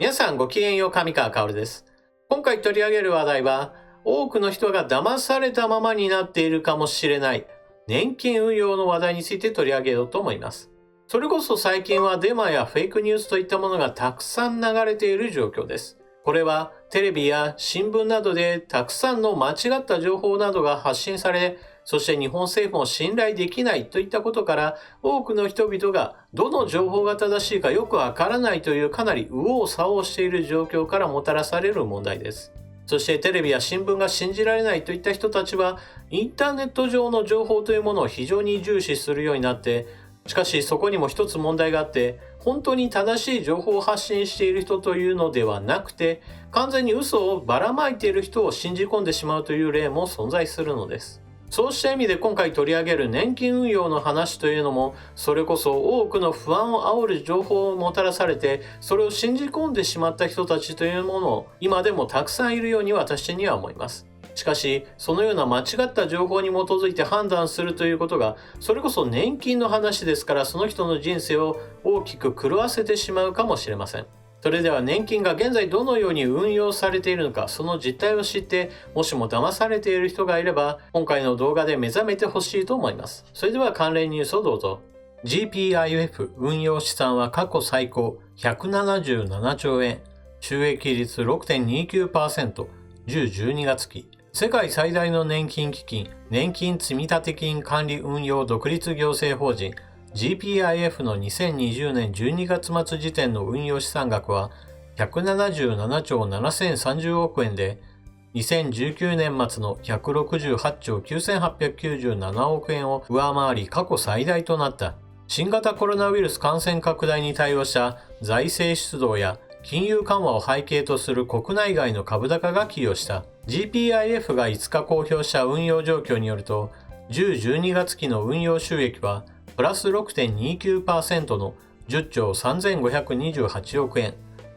皆さんごきげんよう、上川薫です。今回取り上げる話題は、多くの人が騙されたままになっているかもしれない年金運用の話題について取り上げようと思います。それこそ最近はデマやフェイクニュースといったものがたくさん流れている状況です。これはテレビや新聞などでたくさんの間違った情報などが発信され、そして日本政府も信頼できないといったことから、多くの人々がどの情報が正しいかよくわからないというかなり右往左往している状況からもたらされる問題です。そしてテレビや新聞が信じられないといった人たちは、インターネット上の情報というものを非常に重視するようになって、しかしそこにも一つ問題があって、本当に正しい情報を発信している人というのではなくて、完全に嘘をばらまいている人を信じ込んでしまうという例も存在するのです。そうした意味で今回取り上げる年金運用の話というのも、それこそ多くの不安を煽る情報をもたらされて、それを信じ込んでしまった人たちというものを今でもたくさんいるように私には思います。しかし、そのような間違った情報に基づいて判断するということが、それこそ年金の話ですから、その人の人生を大きく狂わせてしまうかもしれません。それでは年金が現在どのように運用されているのか、その実態を知って、もしも騙されている人がいれば、今回の動画で目覚めてほしいと思います。それでは関連ニュースをどうぞ。GPIF 運用資産は過去最高177兆円、収益率 6.29%、10-12月期。世界最大の年金基金、年金積立金管理運用独立行政法人GPIF の2020年12月末時点の運用資産額は177兆7030億円で、2019年末の168兆9897億円を上回り過去最大となった。新型コロナウイルス感染拡大に対応した財政出動や金融緩和を背景とする国内外の株高が寄与した。GPIF が5日公表した運用状況によると、10-12月期の運用収益はプラス 6.29% の10兆3528億円。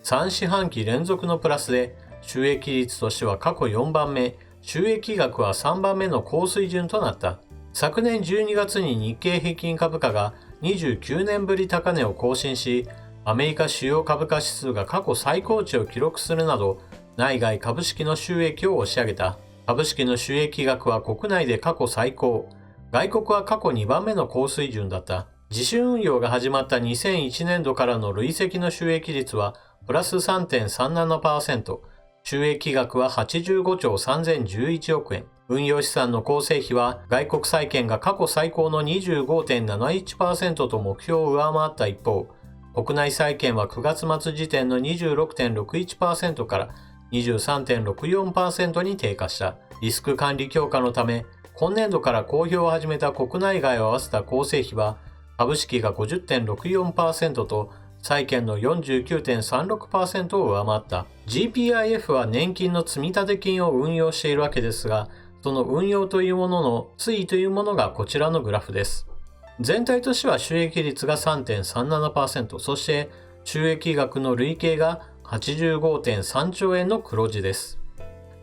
3四半期連続のプラスで、収益率としては過去4番目、収益額は3番目の高水準となった。昨年12月に日経平均株価が29年ぶり高値を更新し、アメリカ主要株価指数が過去最高値を記録するなど、内外株式の収益を押し上げた。株式の収益額は国内で過去最高。外国は過去2番目の高水準だった。自主運用が始まった2001年度からの累積の収益率はプラス 3.37%、収益額は85兆3011億円。運用資産の構成比は外国債券が過去最高の 25.71% と目標を上回った一方、国内債券は9月末時点の 26.61% から 23.64% に低下した。リスク管理強化のため、今年度から公表を始めた国内外を合わせた構成比は、株式が 50.64% と債券の 49.36% を上回った。GPIF は年金の積立金を運用しているわけですが、その運用というものの推移というものがこちらのグラフです。全体としては収益率が 3.37%、そして収益額の累計が 85.3 兆円の黒字です。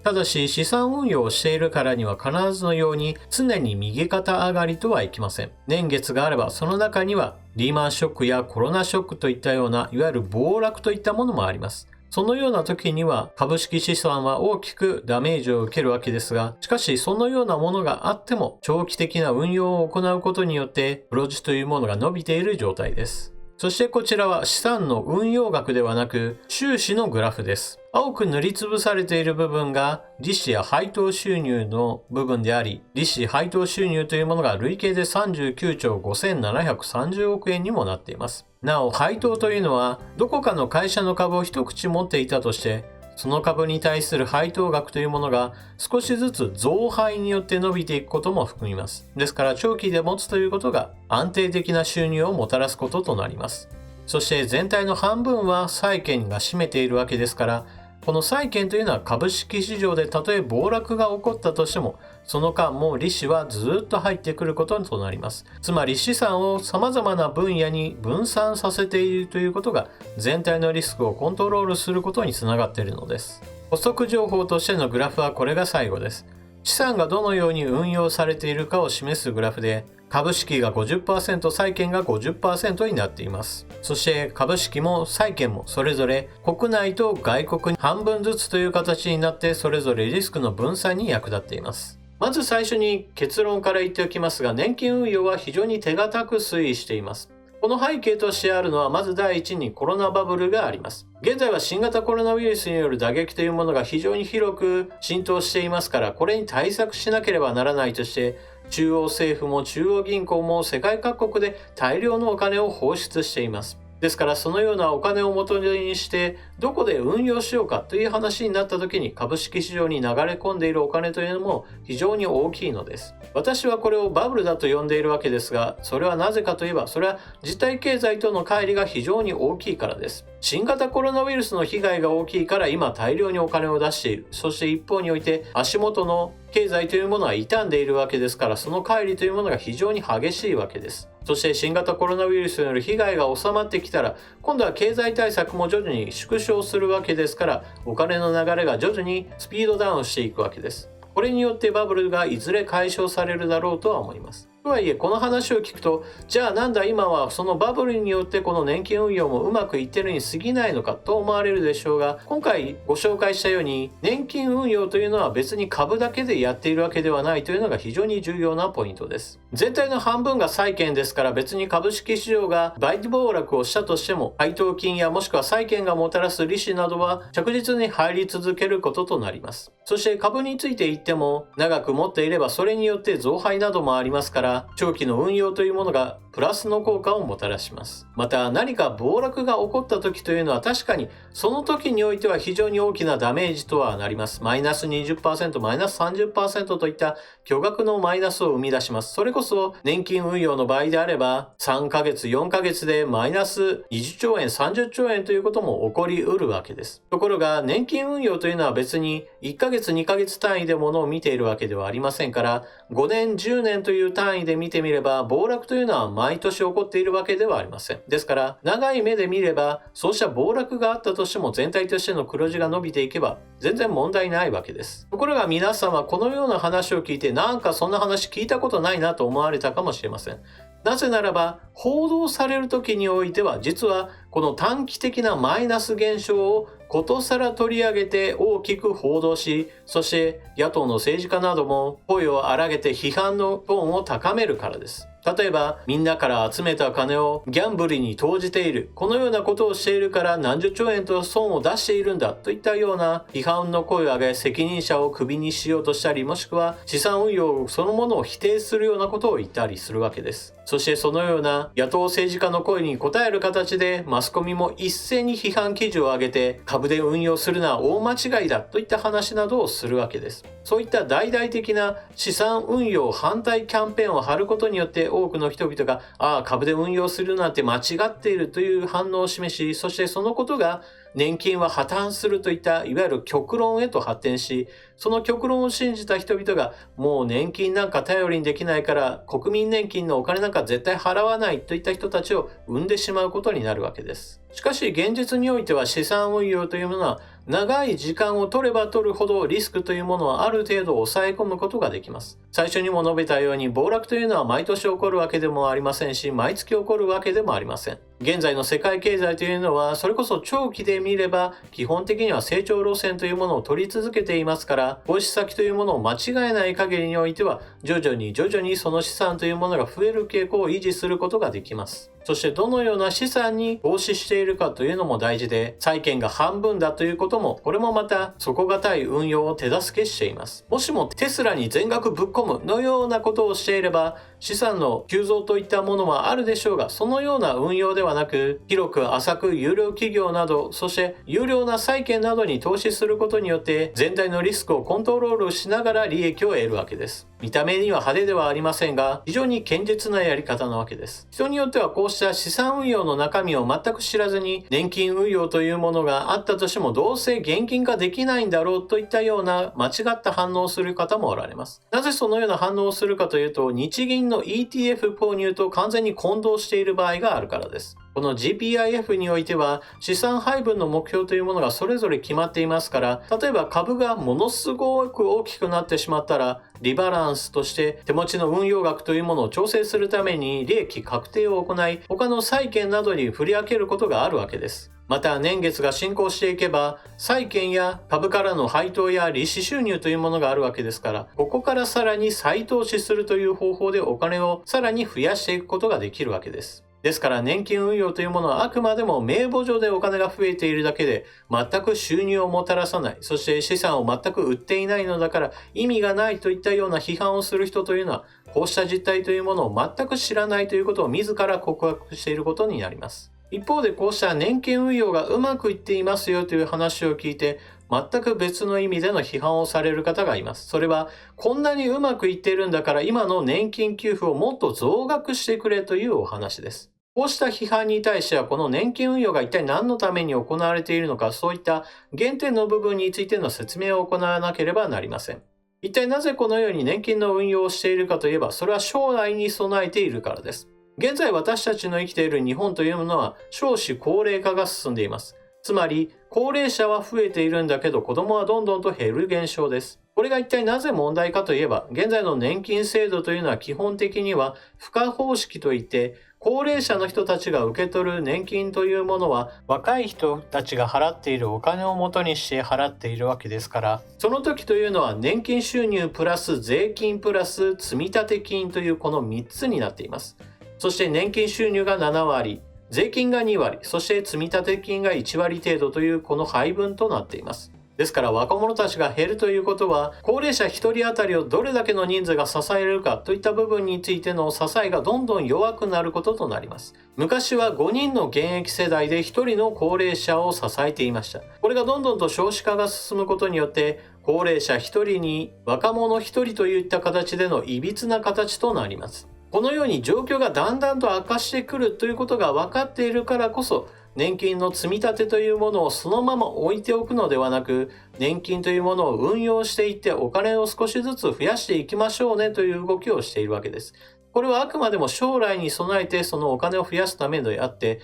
ただし資産運用をしているからには必ずのように常に右肩上がりとはいきません。年月があればその中にはリーマンショックやコロナショックといったようないわゆる暴落といったものもあります。そのような時には株式資産は大きくダメージを受けるわけですが、しかしそのようなものがあっても長期的な運用を行うことによって黒字というものが伸びている状態です。そしてこちらは資産の運用額ではなく収支のグラフです。青く塗りつぶされている部分が利子や配当収入の部分であり、利子配当収入というものが累計で39兆5730億円にもなっています。なお配当というのはどこかの会社の株を一口持っていたとして、その株に対する配当額というものが少しずつ増配によって伸びていくことも含みます。ですから長期で持つということが安定的な収入をもたらすこととなります。そして全体の半分は債券が占めているわけですから、この債券というのは株式市場でたとえ暴落が起こったとしても、その間も利子はずっと入ってくることとなります。つまり資産を様々な分野に分散させているということが全体のリスクをコントロールすることにつながっているのです。補足情報としてのグラフはこれが最後です。資産がどのように運用されているかを示すグラフで、株式が 50%、債券が 50% になっています。そして株式も債券もそれぞれ国内と外国に半分ずつという形になって、それぞれリスクの分散に役立っています。まず最初に結論から言っておきますが、年金運用は非常に手堅く推移しています。この背景としてあるのは、まず第一にコロナバブルがあります。現在は新型コロナウイルスによる打撃というものが非常に広く浸透していますから、これに対策しなければならないとして、中央政府も中央銀行も世界各国で大量のお金を放出しています。ですから、そのようなお金を元にしてどこで運用しようかという話になった時に、株式市場に流れ込んでいるお金というのも非常に大きいのです。私はこれをバブルだと呼んでいるわけですが、それはなぜかといえば、それは実体経済との乖離が非常に大きいからです。新型コロナウイルスの被害が大きいから今大量にお金を出している。そして一方において足元の経済というものは傷んでいるわけですから、その乖離というものが非常に激しいわけです。そして新型コロナウイルスによる被害が収まってきたら、今度は経済対策も徐々に縮小するわけですから、お金の流れが徐々にスピードダウンしていくわけです。これによってバブルがいずれ解消されるだろうとは思います。とはいえ、この話を聞くと、じゃあなんだ今はそのバブルによってこの年金運用もうまくいってるに過ぎないのかと思われるでしょうが、今回ご紹介したように年金運用というのは別に株だけでやっているわけではないというのが非常に重要なポイントです。全体の半分が債券ですから、別に株式市場が大暴落をしたとしても、配当金やもしくは債券がもたらす利子などは着実に入り続けることとなります。そして株について言っても、長く持っていればそれによって増配などもありますから、長期の運用というものがプラスの効果をもたらします。また何か暴落が起こった時というのは、確かにその時においては非常に大きなダメージとはなります。マイナス 20%、マイナス 30% といった巨額のマイナスを生み出します。それこそ年金運用の場合であれば、3ヶ月、4ヶ月でマイナス20兆円、30兆円ということも起こりうるわけです。ところが年金運用というのは別に1ヶ月、2ヶ月単位でものを見ているわけではありませんから、5年、10年という単位で見てみれば、暴落というのは毎年起こっているわけではありません。ですから、長い目で見れば、そうした暴落があったとしても全体としての黒字が伸びていけば、全然問題ないわけです。ところが皆さんはこのような話を聞いて、なんかそんな話聞いたことないなと思われたかもしれません。なぜならば、報道される時においては、実はこの短期的なマイナス現象をことさら取り上げて大きく報道し、そして野党の政治家なども声を荒げて批判のトーンを高めるからです。例えば、みんなから集めた金をギャンブルに投じている。このようなことをしているから何十兆円と損を出しているんだといったような批判の声を上げ、責任者をクビにしようとしたり、もしくは資産運用そのものを否定するようなことを言ったりするわけです。そしてそのような野党政治家の声に応える形で、マスコミも一斉に批判記事を上げて、株で運用するのは大間違いだといった話などをするわけです。そういった大々的な資産運用反対キャンペーンを張ることによって、多くの人々が株で運用するなんて間違っているという反応を示し、そしてそのことが年金は破綻するといったいわゆる極論へと発展し、その極論を信じた人々がもう年金なんか頼りにできないから国民年金のお金なんか絶対払わないといった人たちを生んでしまうことになるわけです。しかし現実においては資産運用というものは長い時間を取れば取るほどリスクというものはある程度抑え込むことができます。最初にも述べたように暴落というのは毎年起こるわけでもありませんし、毎月起こるわけでもありません。現在の世界経済というのはそれこそ長期で見れば基本的には成長路線というものを取り続けていますから、投資先というものを間違えない限りにおいては徐々にその資産というものが増える傾向を維持することができます。そしてどのような資産に投資しているかというのも大事で、債券が半分だということもこれもまた底堅い運用を手助けしています。もしもテスラに全額ぶっ込むのようなことをしていれば資産の急増といったものはあるでしょうが、そのような運用ではなく、広く浅く有料企業など、そして有料な債券などに投資することによって全体のリスクをコントロールしながら利益を得るわけです。見た目には派手ではありませんが、非常に堅実なやり方なわけです。人によってはこうした資産運用の中身を全く知らずに、年金運用というものがあったとしてもどうせ現金化できないんだろうといったような間違った反応をする方もおられます。なぜそのような反応をするかというと、日銀の ETF 購入と完全に混同している場合があるからです。この GPIF においては資産配分の目標というものがそれぞれ決まっていますから、例えば株がものすごく大きくなってしまったら、リバランスとして手持ちの運用額というものを調整するために利益確定を行い、他の債券などに振り分けることがあるわけです。また年月が進行していけば、債券や株からの配当や利子収入というものがあるわけですから、ここからさらに再投資するという方法でお金をさらに増やしていくことができるわけです。ですから年金運用というものはあくまでも名簿上でお金が増えているだけで全く収入をもたらさない、そして資産を全く売っていないのだから意味がないといったような批判をする人というのは、こうした実態というものを全く知らないということを自ら告白していることになります。一方でこうした年金運用がうまくいっていますよという話を聞いて、全く別の意味での批判をされる方がいます。それは、こんなにうまくいっているんだから今の年金給付をもっと増額してくれというお話です。こうした批判に対しては、この年金運用が一体何のために行われているのか、そういった原点の部分についての説明を行わなければなりません。一体なぜこのように年金の運用をしているかといえば、それは将来に備えているからです。現在私たちの生きている日本というものは少子高齢化が進んでいます。つまり高齢者は増えているんだけど子供はどんどんと減る現象です。これが一体なぜ問題かといえば、現在の年金制度というのは基本的には賦課方式といって、高齢者の人たちが受け取る年金というものは若い人たちが払っているお金を元にして払っているわけですから、その時というのは年金収入プラス税金プラス積立金というこの3つになっています。そして年金収入が7割、税金が2割、そして積立金が1割程度というこの配分となっています。ですから若者たちが減るということは、高齢者1人当たりをどれだけの人数が支えるかといった部分についての支えがどんどん弱くなることとなります。昔は5人の現役世代で1人の高齢者を支えていました。これがどんどんと少子化が進むことによって、高齢者1人に若者1人といった形でのいびつな形となります。このように状況がだんだんと悪化してくるということが分かっているからこそ、年金の積み立てというものをそのまま置いておくのではなく、年金というものを運用していってお金を少しずつ増やしていきましょうねという動きをしているわけです。これはあくまでも将来に備えてそのお金を増やすためであって、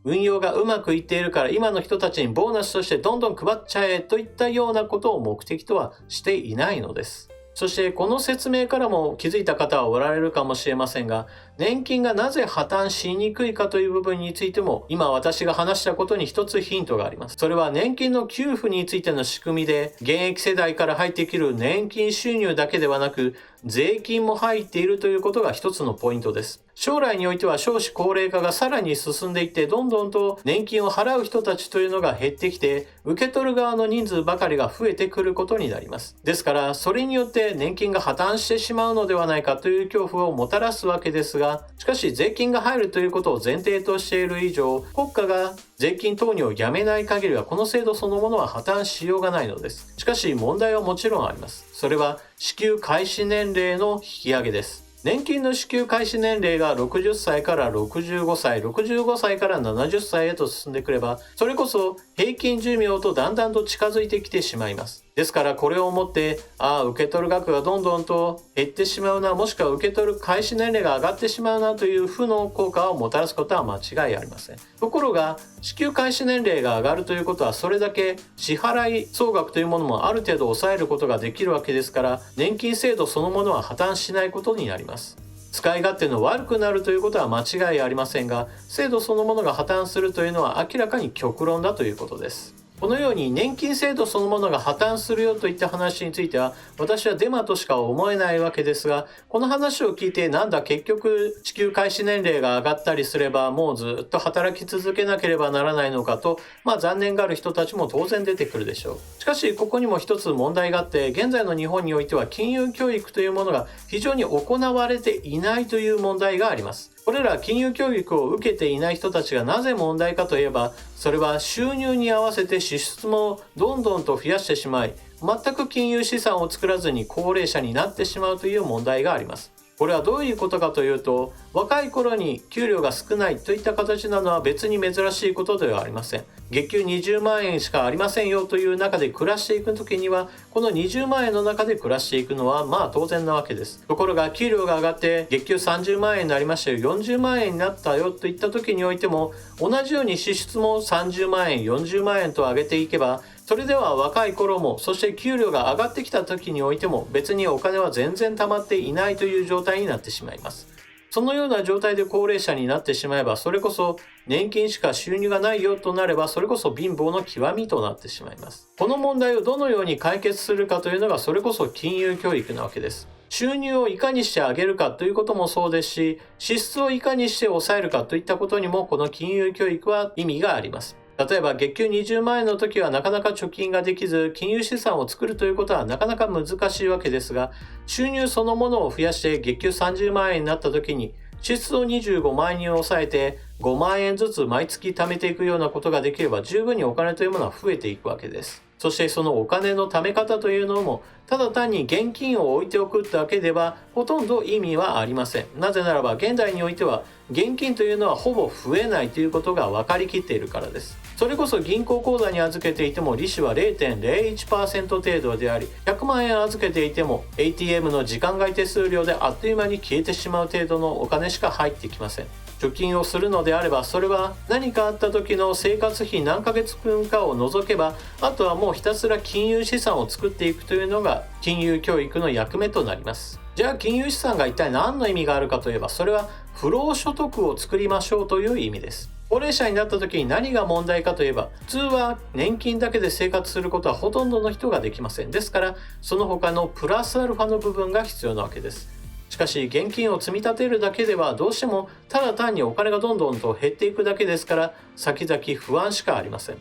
運用がうまくいっているから今の人たちにボーナスとしてどんどん配っちゃえといったようなことを目的とはしていないのです。そしてこの説明からも気づいた方はおられるかもしれませんが、年金がなぜ破綻しにくいかという部分についても今私が話したことに一つヒントがあります。それは年金の給付についての仕組みで、現役世代から入ってくる年金収入だけではなく税金も入っているということが一つのポイントです。将来においては少子高齢化がさらに進んでいって、どんどんと年金を払う人たちというのが減ってきて、受け取る側の人数ばかりが増えてくることになります。ですからそれによって年金が破綻してしまうのではないかという恐怖をもたらすわけですが、しかし税金が入るということを前提としている以上、国家が税金投入をやめない限りはこの制度そのものは破綻しようがないのです。しかし問題はもちろんあります。それは支給開始年齢の引き上げです。年金の支給開始年齢が60歳から65歳、65歳から70歳へと進んでくれば、それこそ平均寿命とだんだんと近づいてきてしまいます。ですからこれをもって、受け取る額がどんどんと減ってしまうな、もしくは受け取る開始年齢が上がってしまうなという負の効果をもたらすことは間違いありません。ところが、支給開始年齢が上がるということは、それだけ支払い総額というものもある程度抑えることができるわけですから、年金制度そのものは破綻しないことになります。使い勝手の悪くなるということは間違いありませんが、制度そのものが破綻するというのは明らかに極論だということです。このように年金制度そのものが破綻するよといった話については私はデマとしか思えないわけですが、この話を聞いてなんだ結局支給開始年齢が上がったりすればもうずっと働き続けなければならないのかと、残念がる人たちも当然出てくるでしょう。しかしここにも一つ問題があって、現在の日本においては金融教育というものが非常に行われていないという問題があります。これら金融教育を受けていない人たちがなぜ問題かといえば、それは収入に合わせて支出もどんどんと増やしてしまい、全く金融資産を作らずに高齢者になってしまうという問題があります。これはどういうことかというと、若い頃に給料が少ないといった形なのは別に珍しいことではありません。月給20万円しかありませんよという中で暮らしていく時には、この20万円の中で暮らしていくのはまあ当然なわけです。ところが給料が上がって月給30万円になりましたよ、40万円になったよといった時においても、同じように支出も30万円40万円と上げていけば、それでは若い頃も、そして給料が上がってきた時においても、別にお金は全然貯まっていないという状態になってしまいます。そのような状態で高齢者になってしまえば、それこそ年金しか収入がないよとなれば、それこそ貧乏の極みとなってしまいます。この問題をどのように解決するかというのが、それこそ金融教育なわけです。収入をいかにして上げるかということもそうですし、支出をいかにして抑えるかといったことにも、この金融教育は意味があります。例えば月給20万円の時はなかなか貯金ができず、金融資産を作るということはなかなか難しいわけですが、収入そのものを増やして月給30万円になった時に、支出を25万円に抑えて5万円ずつ毎月貯めていくようなことができれば、十分にお金というものは増えていくわけです。そしてそのお金の貯め方というのも、ただ単に現金を置いておくだけではほとんど意味はありません。なぜならば現代においては現金というのはほぼ増えないということが分かりきっているからです。それこそ銀行口座に預けていても利子は 0.01% 程度であり、100万円預けていても ATM の時間外手数料であっという間に消えてしまう程度のお金しか入ってきません。貯金をするのであれば、それは何かあった時の生活費何ヶ月分かを除けば、あとはもうひたすら金融資産を作っていくというのが金融教育の役目となります。じゃあ金融資産が一体何の意味があるかといえば、それは不労所得を作りましょうという意味です。高齢者になった時に何が問題かといえば、普通は年金だけで生活することはほとんどの人ができません。ですから、その他のプラスアルファの部分が必要なわけです。しかし現金を積み立てるだけではどうしてもただ単にお金がどんどんと減っていくだけですから、先々不安しかありません。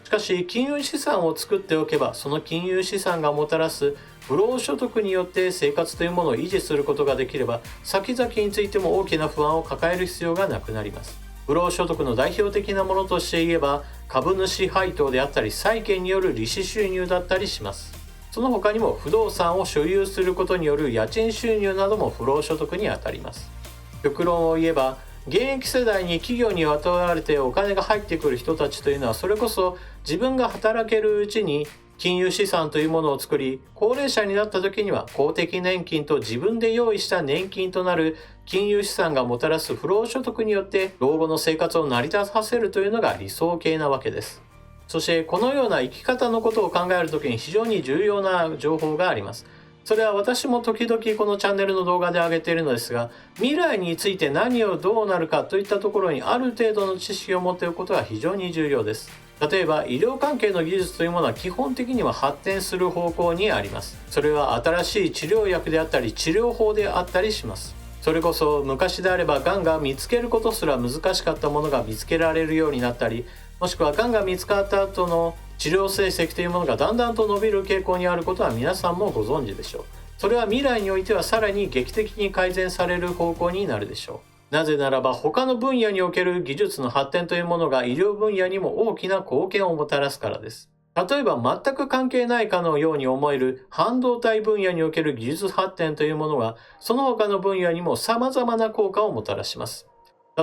しかし金融資産を作っておけば、その金融資産がもたらす不労所得によって生活というものを維持することができれば、先々についても大きな不安を抱える必要がなくなります。不労所得の代表的なものとして言えば、株主配当であったり債券による利子収入だったりします。その他にも不動産を所有することによる家賃収入なども不労所得にあたります。極論を言えば、現役世代に企業に雇われてお金が入ってくる人たちというのは、それこそ自分が働けるうちに金融資産というものを作り、高齢者になった時には公的年金と自分で用意した年金となる金融資産がもたらす不労所得によって老後の生活を成り立たせるというのが理想形なわけです。そしてこのような生き方のことを考えるときに非常に重要な情報があります。それは私も時々このチャンネルの動画で上げているのですが、未来について何をどうなるかといったところにある程度の知識を持っておくことが非常に重要です。例えば医療関係の技術というものは基本的には発展する方向にあります。それは新しい治療薬であったり治療法であったりします。それこそ昔であればがんが見つけることすら難しかったものが見つけられるようになったり、もしくはがんが見つかった後の治療成績というものがだんだんと伸びる傾向にあることは皆さんもご存知でしょう。それは未来においてはさらに劇的に改善される方向になるでしょう。なぜならば他の分野における技術の発展というものが医療分野にも大きな貢献をもたらすからです。例えば全く関係ないかのように思える半導体分野における技術発展というものは、その他の分野にも様々な効果をもたらします。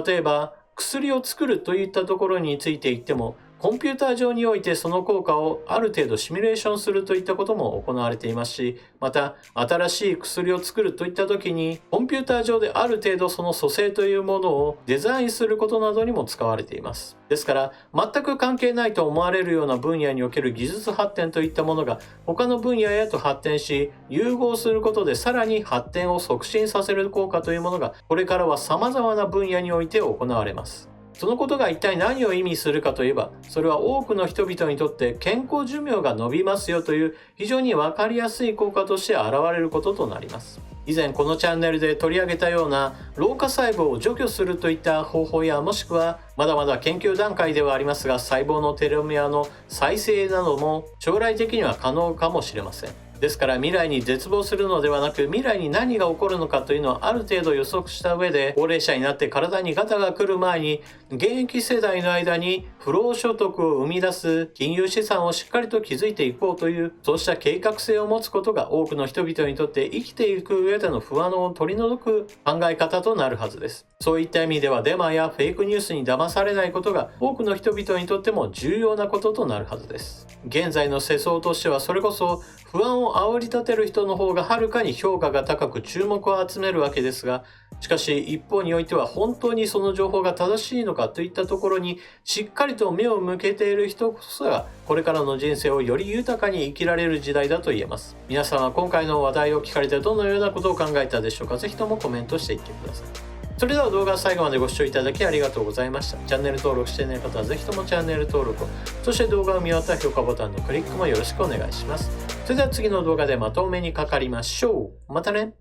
例えば薬を作るといったところについて言っても、コンピューター上においてその効果をある程度シミュレーションするといったことも行われていますし、また新しい薬を作るといった時にコンピューター上である程度その組成というものをデザインすることなどにも使われています。ですから全く関係ないと思われるような分野における技術発展といったものが他の分野へと発展し、融合することでさらに発展を促進させる効果というものがこれからは様々な分野において行われます。そのことが一体何を意味するかといえば、それは多くの人々にとって健康寿命が伸びますよという非常に分かりやすい効果として現れることとなります。以前このチャンネルで取り上げたような老化細胞を除去するといった方法や、もしくはまだまだ研究段階ではありますが細胞のテロメアの再生なども将来的には可能かもしれません。ですから未来に絶望するのではなく、未来に何が起こるのかというのをある程度予測した上で、高齢者になって体にガタが来る前に、現役世代の間に不労所得を生み出す金融資産をしっかりと築いていこうという、そうした計画性を持つことが多くの人々にとって生きていく上での不安を取り除く考え方となるはずです。そういった意味ではデマやフェイクニュースに騙されないことが多くの人々にとっても重要なこととなるはずです。現在の世相としてはそれこそ不安を煽り立てる人の方がはるかに評価が高く注目を集めるわけですが、しかし一方においては本当にその情報が正しいのかといったところにしっかりと目を向けている人こそがこれからの人生をより豊かに生きられる時代だと言えます。皆さんは今回の話題を聞かれてどのようなことを考えたでしょうか。ぜひともコメントしていってください。それでは動画を最後までご視聴いただきありがとうございました。チャンネル登録していない方はぜひともチャンネル登録を、そして動画を見終わったら評価ボタンのクリックもよろしくお願いします。それでは次の動画でまたお目にかかりましょう。またね。